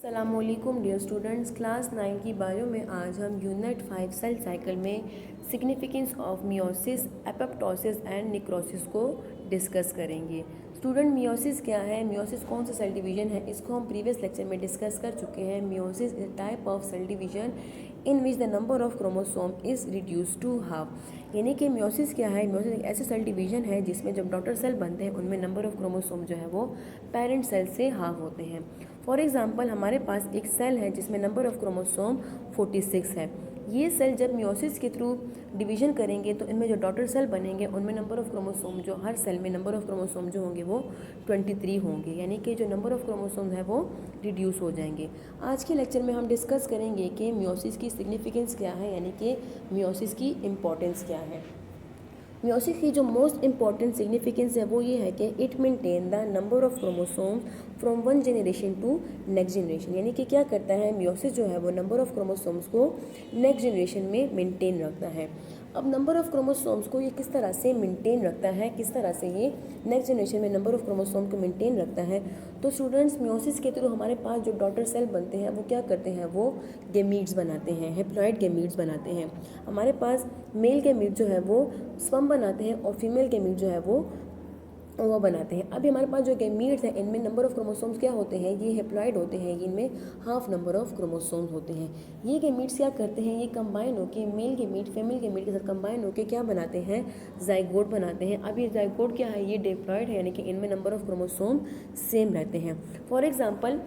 अस्सलामुअलैकुम dear students, class 9 की bio में आज हम यूनिट 5 सेल साइकिल में significance of meiosis, apoptosis and necrosis को डिस्कस करेंगे। स्टूडेंट, मियोसिस क्या है, मियोसिस कौन सा सेल डिवीजन है, इसको हम प्रीवियस लेक्चर में डिस्कस कर चुके हैं। Meiosis is a type of cell division in which the number of chromosome is reduce to half. यानी कि मियोसिस क्या है, मियोसिस एक ऐसे सेल डिवीजन है जिसमें जब डॉटर सेल बनते हैं उनमें नंबर ऑफ क्रोमोसोम जो है वो पेरेंट सेल से हाफ होते हैं। फॉर एग्जाम्पल, हमारे पास एक सेल है जिसमें नंबर ऑफ क्रोमोसोम 46 है। ये सेल जब मियोसिस के थ्रू डिवीजन करेंगे तो इनमें जो डॉटर सेल बनेंगे उनमें नंबर ऑफ क्रोमोसोम, जो हर सेल में नंबर ऑफ क्रोमोसोम जो होंगे वो 23 होंगे, यानी कि जो नंबर ऑफ क्रोमोसोम है वो रिड्यूस हो जाएंगे। आज के लेक्चर में हम डिस्कस करेंगे कि मियोसिस की सिग्निफिकेंस क्या है, यानी कि मियोसिस की इम्पोर्टेंस क्या है। मियोसिस की जो मोस्ट इंपॉर्टेंट सिग्निफिकेंस है वो ये है कि it maintain the number of chromosome from one generation to next generation. यानी कि क्या करता है, मियोसिस जो है वो नंबर ऑफ क्रोमोसोम्स को नेक्स्ट जनरेशन में मेंटेन रखता है। अब नंबर ऑफ क्रोमोसोम्स को ये किस तरह से मेंटेन रखता है, किस तरह से ये नेक्स्ट जनरेशन में नंबर ऑफ क्रोमोसोम को मेंटेन रखता है। तो स्टूडेंट्स, मियोसिस के थ्रू हमारे पास जो डॉटर सेल बनते हैं वो क्या करते हैं, वो गेमीट्स बनाते हैं, हैप्लॉइड गेमीट्स बनाते हैं। हमारे पास मेल गेमीट जो है वो स्पर्म बनाते हैं और फीमेल गेमीट जो है वो बनाते हैं। अभी हमारे पास जो गेमीट्स हैं इनमें नंबर ऑफ क्रोमोसोम्स क्या होते हैं, ये हैप्लॉइड होते हैं, इनमें हाफ नंबर ऑफ क्रोमोसोम्स होते हैं। ये गेमीट्स क्या करते हैं, ये कंबाइन होकर मेल गेमीट फीमेल गेमीट के साथ कंबाइन होकर क्या बनाते हैं, जाइगोट बनाते हैं। अब ये जाइगोट क्या है, ये डिप्लॉइड है, यानी कि इनमें नंबर ऑफ क्रोमोसोम सेम रहते हैं। फॉर एग्जाम्पल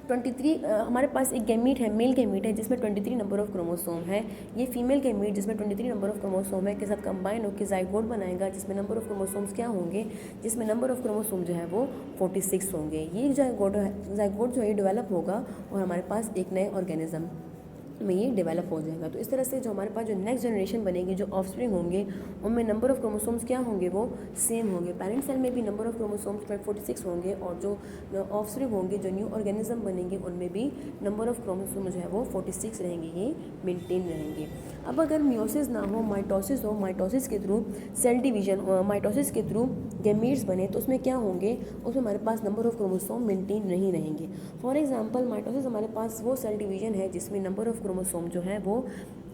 23 हमारे पास एक गेमीट है, मेल गेमीट है जिसमें 23 नंबर ऑफ क्रोमोसोम है। ये फीमेल गेमीट जिसमें 23 नंबर ऑफ क्रोमोसोम है के साथ कंबाइन होकर जाइगोट बनाएगा जिसमें नंबर ऑफ क्रोमोसोम्स क्या होंगे, जिसमें नंबर ऑफ क्रोमोसोम जो है वो 46 होंगे। ये जाइगोट जो है डेवलप होगा और हमारे पास एक नए ऑर्गेनिज्म में ये डेवलप हो जाएगा। तो इस तरह से जो हमारे पास जो नेक्स्ट जनरेशन बनेगी, जो ऑफस्प्रिंग होंगे, उनमें नंबर ऑफ क्रोमोसोम्स क्या होंगे, वो सेम होंगे। पेरेंट सेल में भी नंबर ऑफ क्रोमोसोम्स 46 होंगे और जो ऑफस्प्रिंग होंगे, जो न्यू ऑर्गेनिज्म बनेंगे, उनमें भी नंबर ऑफ क्रोमोसोम जो है वो 46 रहेंगे, ये मेंटेन रहेंगे। अब अगर मियोसिस ना हो, माइटोसिस हो, माइटोसिस के थ्रू सेल डिवीजन, माइटोसिस के थ्रू गेमीट्स बने, तो उसमें क्या होंगे, उसमें हमारे पास नंबर ऑफ क्रोमोसोम मेंटेन नहीं रहेंगे। फॉर एग्जांपल, माइटोसिस हमारे पास वो सेल डिवीजन है जिसमें नंबर ऑफ क्रोमोसोम जो है वो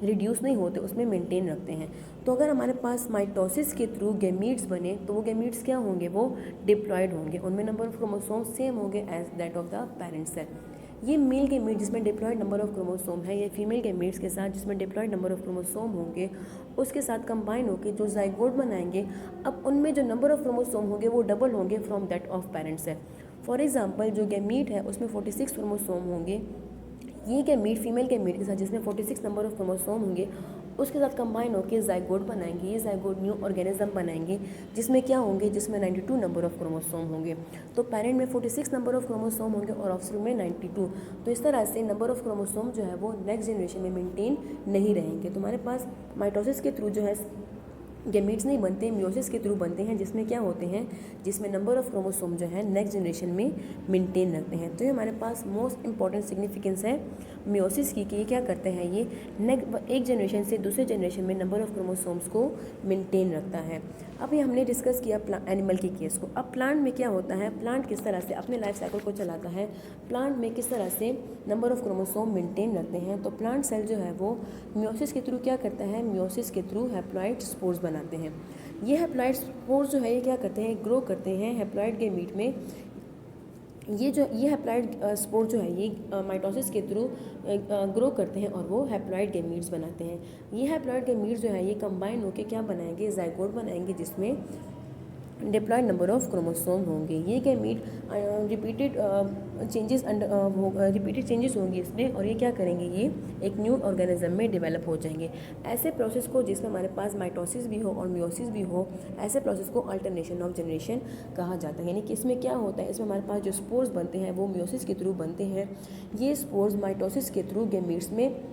रिड्यूस नहीं होते, उसमें मेंटेन रखते हैं। तो अगर हमारे पास माइटोसिस के थ्रू गेमीट्स बने तो वो गेमीट्स क्या होंगे, वो डिप्लॉयड होंगे, उनमें नंबर ऑफ क्रोमोसोम सेम होंगे as that of the parent cell. ये मेल गेमीट जिसमें डिप्लॉयड नंबर ऑफ क्रोमोसोम है, ये फीमेल गेमीट्स के साथ जिसमें डिप्लॉयड नंबर ऑफ क्रोमोसोम होंगे उसके साथ कंबाइन होकर जो जाइगोट बनाएंगे, अब उनमें जो नंबर ऑफ क्रोमोसोम होंगे वो डबल होंगे from that of parent cell. For example, जो गेमीट है उसमें 46 क्रोमोसोम होंगे, ये गेमीट फीमेल गेमीट के साथ जिसमें 46 नंबर ऑफ क्रोमोसोम होंगे उसके साथ कंबाइन होकर जाइगोट बनाएंगे। ये जाइगोट न्यू ऑर्गेनिज्म बनाएंगे जिसमें क्या होंगे, जिसमें 92 नंबर ऑफ क्रोमोसोम होंगे। तो पेरेंट में 46 नंबर ऑफ क्रोमोसोम होंगे और ऑफस्प्रिंग में 92। तो इस तरह से नंबर ऑफ क्रोमोसोम जो है वो नेक्स्ट जनरेशन में मेंटेन नहीं रहेंगे। तो हमारे पास माइटोसिस के थ्रू जो है गेमीट्स नहीं बनते, मियोसिस के थ्रू बनते हैं जिसमें क्या होते हैं, जिसमें नंबर ऑफ क्रोमोसोम जो है नेक्स्ट जनरेशन में मेंटेन रखते हैं। तो ये हमारे पास मोस्ट इंपॉर्टेंट सिग्निफिकेंस है मियोसिस की कि ये क्या करते हैं, ये एक जनरेशन से दूसरे जनरेशन में नंबर ऑफ क्रोमोसोम्स को मेंटेन रखता है। अब ये हमने डिस्कस किया एनिमल के केस को। अब प्लांट में क्या होता है, प्लांट किस तरह से अपने लाइफ साइकिल को चलाता है, प्लांट में किस तरह से नंबर ऑफ क्रोमोसोम मेंटेन रखते हैं। तो प्लांट सेल जो है वो मियोसिस के थ्रू क्या करता है, मियोसिस के थ्रू हैप्लॉइड स्पोर्स बनाते हैं। ये हैप्लॉइड स्पोर्स जो है ये क्या करते हैं, ग्रो करते हैं हैप्लॉइड गेमीट में। ये हैप्लॉइड स्पोर जो है ये माइटोसिस के थ्रू ग्रो करते हैं और वो हैप्लॉइड गेमीट्स बनाते हैं। ये हैप्लॉइड गेमीट्स जो है ये कंबाइन होकर क्या बनाएंगे, जाइगोट बनाएंगे जिसमें डिप्लॉयड नंबर ऑफ क्रोमोसोम होंगे। ये गेमीट रिपीटेड चेंजेस होंगी इसमें और ये क्या करेंगे, ये एक न्यू ऑर्गेनिज्म में डेवलप हो जाएंगे। ऐसे प्रोसेस को जिसमें हमारे पास माइटोसिस भी हो और मियोसिस भी हो, ऐसे प्रोसेस को अल्टरनेशन ऑफ जनरेशन कहा जाता है। यानी कि इसमें क्या होता है, इसमें हमारे पास जो स्पोर्स बनते हैं वो मियोसिस के थ्रू बनते हैं। ये स्पोर्स माइटोसिस के थ्रू गेमीट्स में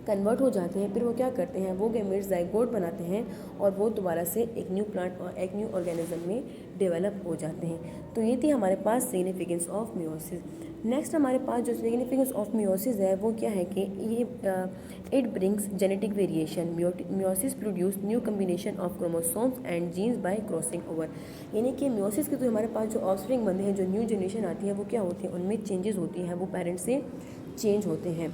कन्वर्ट हो जाते हैं, फिर वो क्या करते हैं, वो गेमीट्स जाइगोट बनाते हैं और वो दोबारा से एक न्यू प्लांट और एक न्यू ऑर्गेनिज्म में डेवलप हो जाते हैं। तो ये थी हमारे पास सिग्निफिकेंस ऑफ मियोसिस। नेक्स्ट हमारे पास जो सिग्निफिकेंस ऑफ मियोसिस है वो क्या है कि ये it brings genetic variation. Meiosis produce new combination of chromosomes and genes by crossing over. यानी कि मियोसिस के तो हमारे पास जो ऑफस्प्रिंग बनते हैं, जो न्यू जनरेशन आती है वो क्या होती है, उनमें चेंजेस होती हैं, वो पेरेंट्स से चेंज होते हैं।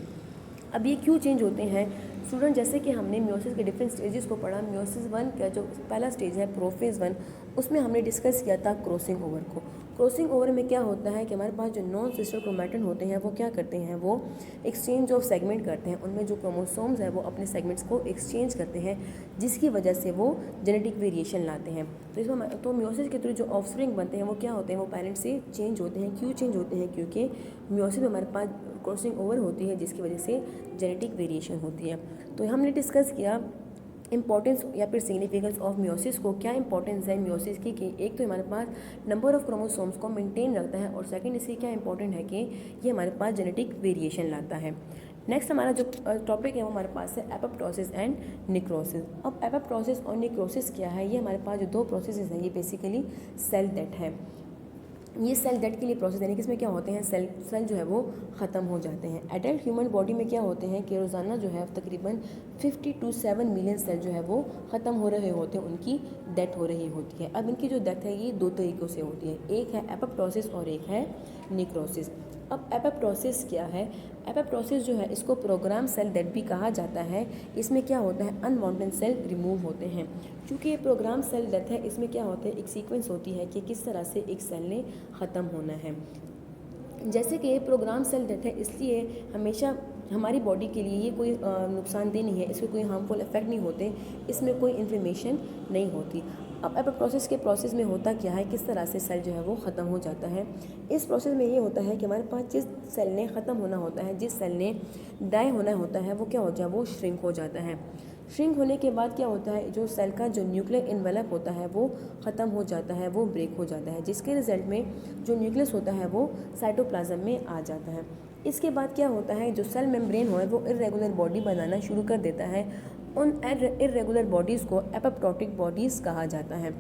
अब ये क्यों चेंज होते हैं स्टूडेंट, जैसे कि हमने मियोसिस के डिफरेंट स्टेजेस को पढ़ा। मियोसिस 1 का जो पहला स्टेज है प्रोफेज 1, उसमें हमने डिस्कस किया था क्रॉसिंग ओवर को। क्रॉसिंग ओवर में क्या होता है कि हमारे पास जो नॉन सिस्टर क्रोमैटिन होते हैं वो क्या करते हैं, वो एक्सचेंज ऑफ सेगमेंट करते हैं। उनमें जो क्रोमोसोम्स हैं वो अपने सेगमेंट्स को एक्सचेंज करते हैं, जिसकी वजह से वो जेनेटिक वेरिएशन लाते हैं। तो इसमें तो मियोसिस के थ्रू जो ऑफस्प्रिंग बनते हैं वो क्या होते हैं, वो पेरेंट्स से चेंज होते हैं। क्यों चेंज होते हैं, क्योंकि मियोसिस में हमारे पास क्रॉसिंग ओवर होती है, जिसकी वजह से जेनेटिक वेरिएशन होती है। तो हमने डिस्कस किया इंपॉर्टेंस या फिर सिग्निफिकेंस ऑफ मियोसिस को। क्या इंपॉर्टेंस है मियोसिस की कि एक तो हमारे पास नंबर ऑफ क्रोमोसोम्स को मेंटेन रखता है, और सेकंड इससे क्या इंपॉर्टेंट है कि ये हमारे पास जेनेटिक वेरिएशन लाता है। नेक्स्ट हमारा जो टॉपिक है वो हमारे पास है एपोप्टोसिस एंड निक्रोसिस। अब एपोप्टोसिस और निक्रोसिस क्या है, ये हमारे पास जो दो प्रोसेसेस हैं, ये बेसिकली सेल डेथ है। ये सेल डेथ के लिए प्रोसेस, यानी कि इसमें क्या होते हैं, सेल जो है वो ख़त्म हो जाते हैं। एडल्ट ह्यूमन बॉडी में क्या होते हैं कि रोज़ाना जो है तकरीबन 50 to 7 मिलियन सेल जो है वो ख़त्म हो रहे होते हैं, उनकी डेथ हो रही होती है। अब इनकी जो डेथ है ये दो तरीक़ों से होती है, एक है एपोप्टोसिस और एक है निक्रोसिस। अब एपोप्टोसिस क्या है, एपोप्टोसिस जो है इसको प्रोग्राम सेल डेथ भी कहा जाता है। इसमें क्या होता है, अनवांटेड सेल रिमूव होते हैं। क्योंकि ये प्रोग्राम सेल डेथ है, इसमें क्या होता है, एक सीक्वेंस होती है कि किस तरह से एक सेल ने ख़त्म होना है। जैसे कि ये प्रोग्राम सेल डेथ है, इसलिए हमेशा हमारी बॉडी के लिए ये कोई नुकसानदेह नहीं है, इसके कोई हार्मफुल इफेक्ट नहीं होते, इसमें कोई इन्फ्लेमेशन नहीं होती। अब एपोप्टोसिस के प्रोसेस में होता क्या है, किस तरह से सेल जो है वो ख़त्म हो जाता है। इस प्रोसेस में ये होता है कि हमारे पास जिस सेल ने ख़त्म होना होता है, जिस सेल ने डाई होना होता है, वो क्या हो जाए, वो श्रिंक हो जाता है। श्रिंक होने के बाद क्या होता है, जो सेल का जो न्यूक्लियर इन्वेलप होता है वो ख़त्म हो जाता है, वो ब्रेक हो जाता है, जिसके रिजल्ट में जो न्यूक्लियस होता है वो साइटोप्लाज्म में आ जाता है। इसके बाद क्या होता है, जो सेल मेम्ब्रेन है वो इरेगुलर बॉडी बनाना शुरू कर देता है। उन इरेगुलर बॉडीज़ को एपोप्टोटिक बॉडीज़ कहा जाता है।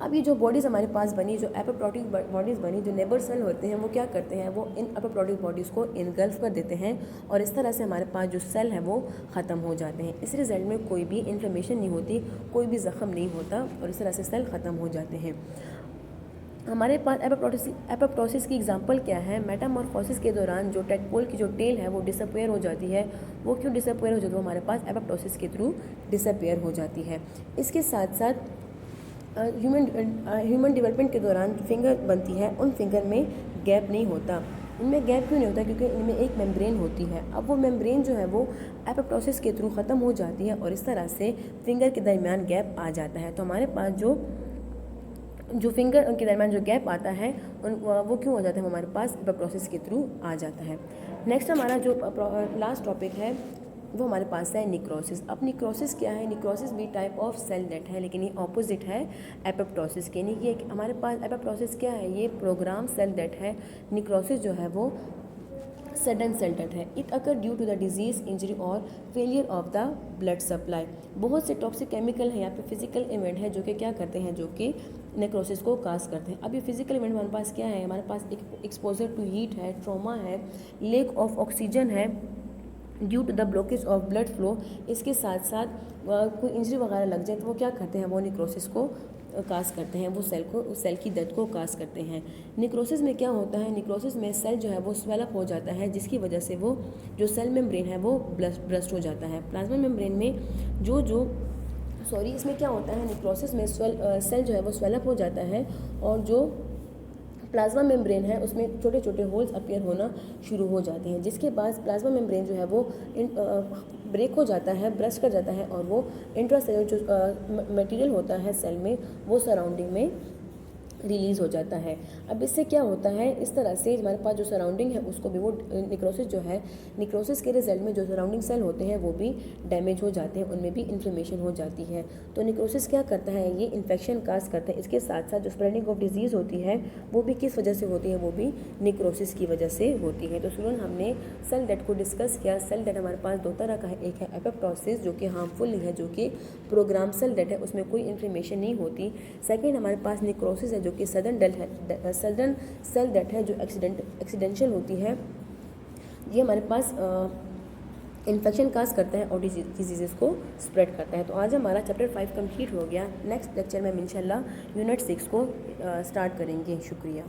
अब ये जो बॉडीज़ हमारे पास बनी, जो एपोप्टोटिक बॉडीज़ बनी, जो नेबर सेल होते हैं वो क्या करते हैं, वो इन एपोप्टोटिक बॉडीज़ को इनगल्फ कर देते हैं, और इस तरह से हमारे पास जो सेल है वो ख़त्म हो जाते हैं। इस रिजल्ट में कोई भी इन्फ्लेमेशन नहीं होती, कोई भी ज़ख़म नहीं होता, और इस तरह से सेल ख़त्म हो जाते हैं। हमारे पास एपोप्टोसिस की एग्जांपल क्या है, मेटामॉर्फोसिस के दौरान जो टेडपोल की जो टेल है वो डिसअपीयर हो जाती है। वो क्यों डिसअपीयर हो जाती है, वो हमारे पास एपोप्टोसिस के थ्रू डिसअपीयर हो जाती है। इसके साथ साथ ह्यूमन डेवलपमेंट के दौरान फिंगर बनती है, उन फिंगर में गैप नहीं होता। इनमें गैप क्यों नहीं होता, क्योंकि इनमें एक मेम्ब्रेन होती है। अब वो मेम्ब्रेन जो है वो एपोप्टोसिस के थ्रू ख़त्म हो जाती है, और इस तरह से फिंगर के दरमियान गैप आ जाता है। तो हमारे पास जो फिंगर के दरमियान जो गैप आता है वो क्यों हो जाता है, वो हमारे पास एपोप्टोसिस के थ्रू आ जाता है। नेक्स्ट हमारा जो लास्ट टॉपिक है वो हमारे पास है निक्रोसिस। अब निक्रोसिस क्या है, निक्रोसिस भी टाइप ऑफ सेल डेथ है, लेकिन ये ऑपोजिट है एपोप्टोसिस के। यानी कि हमारे पास एपोप्टोसिस क्या है, ये प्रोग्राम सेल डेथ है। निक्रोसिस जो है वो सडन सेल डेथ है। It occur due to the disease, injury और failure of the blood supply. बहुत से टॉक्सिक केमिकल हैं या फिर फिजिकल इवेंट है जो कि क्या करते हैं, जो कि नेक्रोसिस को काज करते हैं। अब ये फिजिकल इवेंट हमारे पास क्या है, हमारे पास एक्सपोजर टू हीट है, ट्रॉमा है, लेक ऑफ ऑक्सीजन है due to the blockage of blood flow. इसके साथ साथ कोई इंजरी वगैरह लग जाए तो वो क्या करते हैं, वो निक्रोसिस को काज करते हैं, वो सेल की डेथ को काज करते हैं। निक्रोसिस में क्या होता है, निक्रोसिस में सेल जो है वो स्वेलअप हो जाता है, जिसकी वजह से वो जो सेल मेम्ब्रेन है वो ब्रस्ट हो जाता है। प्लाज्मा मेम्ब्रेन में इसमें क्या होता है, निक्रोसिस में सेल जो है वो स्वेलअप हो जाता है, और जो प्लाज्मा मेम्ब्रेन है उसमें छोटे छोटे होल्स अपीयर होना शुरू हो जाते हैं, जिसके बाद प्लाज्मा मेम्ब्रेन जो है वो ब्रेक हो जाता है, ब्रस्ट कर जाता है, और वो इंट्रासेलुलर जो मटेरियल होता है सेल में वो सराउंडिंग में रिलीज़ हो जाता है। अब इससे क्या होता है, इस तरह से हमारे पास जो सराउंडिंग है उसको भी वो निक्रोसिस जो है, निक्रोसिस के रिजल्ट में जो सराउंडिंग सेल होते हैं वो भी डैमेज हो जाते हैं, उनमें भी इन्फ्लेमेशन हो जाती है। तो निक्रोसिस क्या करता है, ये इन्फेक्शन काज करता है। इसके साथ साथ जो स्प्रेडिंग ऑफ डिजीज़ होती है वो भी किस वजह से होती है, वो भी निक्रोसिस की वजह से होती है। तो स्टूडेंट हमने सेल डेथ को डिस्कस किया। सेल डेथ हमारे पास दो तरह का है, एक है एपोप्टोसिस जो कि हार्मफुल नहीं है, जो कि प्रोग्राम सेल डेथ है, उसमें कोई इन्फ्लेमेशन नहीं होती। सेकेंड हमारे पास निक्रोसिस है जो जो कि सडन सेल डेथ है जो एक्सीडेंशियल होती है, ये हमारे पास इन्फेक्शन काज करता है और डिजीज़ को स्प्रेड करता है। तो आज हमारा चैप्टर 5 कंप्लीट हो गया। नेक्स्ट लेक्चर में हम इंशाल्लाह यूनिट 6 को स्टार्ट करेंगे। शुक्रिया।